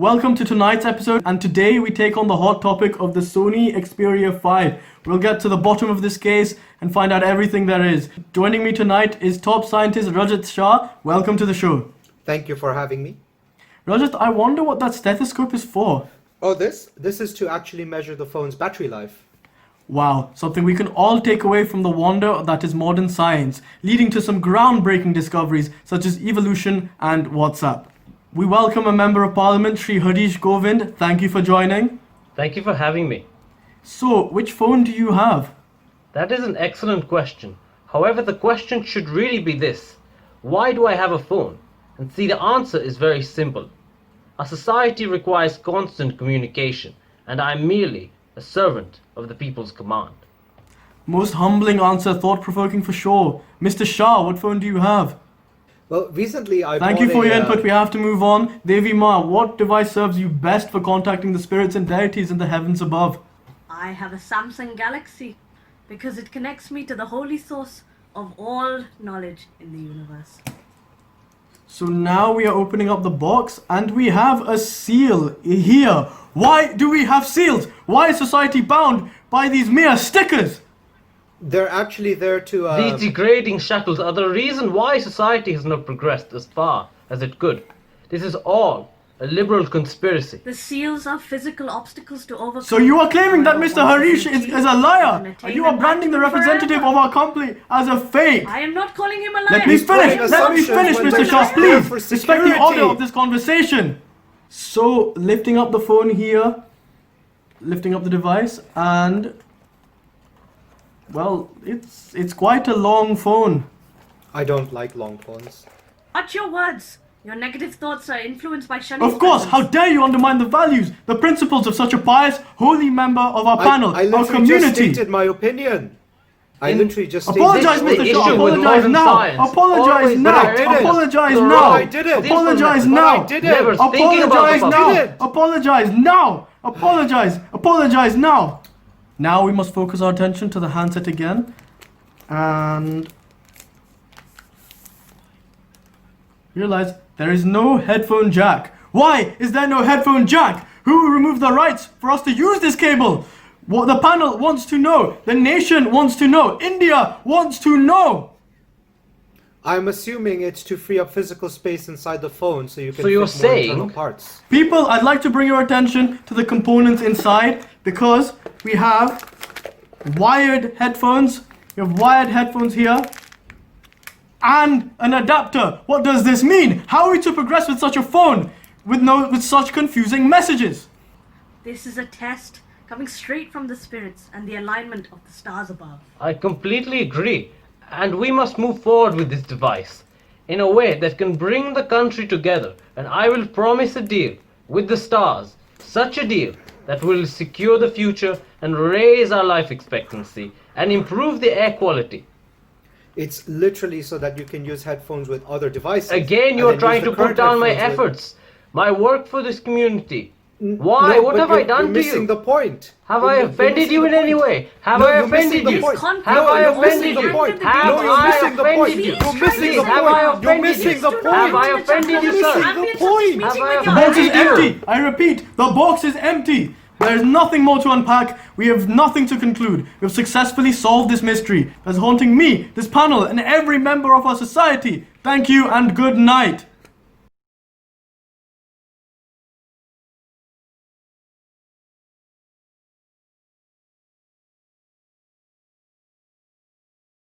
Welcome to tonight's episode, and today we take on the hot topic of the Sony Xperia 5. We'll get to the bottom of this case and find out everything there is. Joining me tonight is top scientist Rajat Shah. Welcome to the show. Thank you for having me. Rajat, I wonder what that stethoscope is for. Oh, this is to actually measure the phone's battery life. Wow, something we can all take away from the wonder that is modern science, leading to some groundbreaking discoveries such as evolution and WhatsApp. We welcome a Member of Parliament, Shri Harish Govind. Thank you for joining. Thank you for having me. So, which phone do you have? That is an excellent question. However, the question should really be this: why do I have a phone? And see, the answer is very simple. Our society requires constant communication, and I am merely a servant of the people's command. Most humbling answer, thought-provoking for sure. Mr. Shah, what phone do you have? Well, recently I Thank bought you for your a, input. We have to move on. Devi Ma, what device serves you best for contacting the spirits and deities in the heavens above? I have a Samsung Galaxy because it connects me to the holy source of all knowledge in the universe. So now we are opening up the box and we have a seal here. Why do we have seals? Why is society bound by these mere stickers? They're actually there to... These degrading shackles are the reason why society has not progressed as far as it could. This is all a liberal conspiracy. The seals are physical obstacles to overcome. So you are claiming that Mr. Harish is a liar, and and you are branding the representative of our company as a fake. I am not calling him a liar. Let me finish, when Mr. they're Shah, there please. for Respect the security. order of this conversation. So, lifting up the phone here, lifting up the device, and, well, it's quite a long phone. I don't like long phones. Watch your words. Your negative thoughts are influenced by shunning. Of course, how dare you undermine the values, the principles of such a pious, holy member of our panel, I our literally just community. stated my opinion. I literally just stated... Apologize, This is Mr. the Shah. issue with Apologize modern now. science. Apologize Always now. I didn't. Apologize No, now. I didn't. Apologize But now. I didn't. Never thinking about Apologize the now. public. Apologize now. Apologize now. Now we must focus our attention to the handset again. And realize there is no headphone jack. Why is there no headphone jack? Who removed the rights for us to use this cable? What the panel wants to know. The nation wants to know. India wants to know. I'm assuming it's to free up physical space inside the phone so you can So you're fit more internal saying- parts. People, I'd like to bring your attention to the components inside because we have wired headphones. We have wired headphones here and an adapter. What does this mean? How are we to progress with such a phone with such confusing messages? This is a test coming straight from the spirits and the alignment of the stars above. I completely agree. And we must move forward with this device in a way that can bring the country together. And I will promise a deal with the stars, such a deal that will secure the future and raise our life expectancy and improve the air quality. It's literally so that you can use headphones with other devices. Again, you and are then trying use to the put current down my headphones with- efforts, my work for this community. Why? No, What but have I you're done to missing you? the point. Have You're- I you're offended missing you the in any point. way? Have No, I you're missing offended the you? point. Confident. Have No, I you're offended missing the you? point. Have No, you're I missing the point. offended you? You're missing the Have I point. You're offended missing you? the Have point. I offended you, You're sir? missing the point. Have I The box is offended you? empty. I repeat, the box is empty. There is nothing more to unpack. We have nothing to conclude. We have successfully solved this mystery that's haunting me, this panel, and every member of our society. Thank you and good night.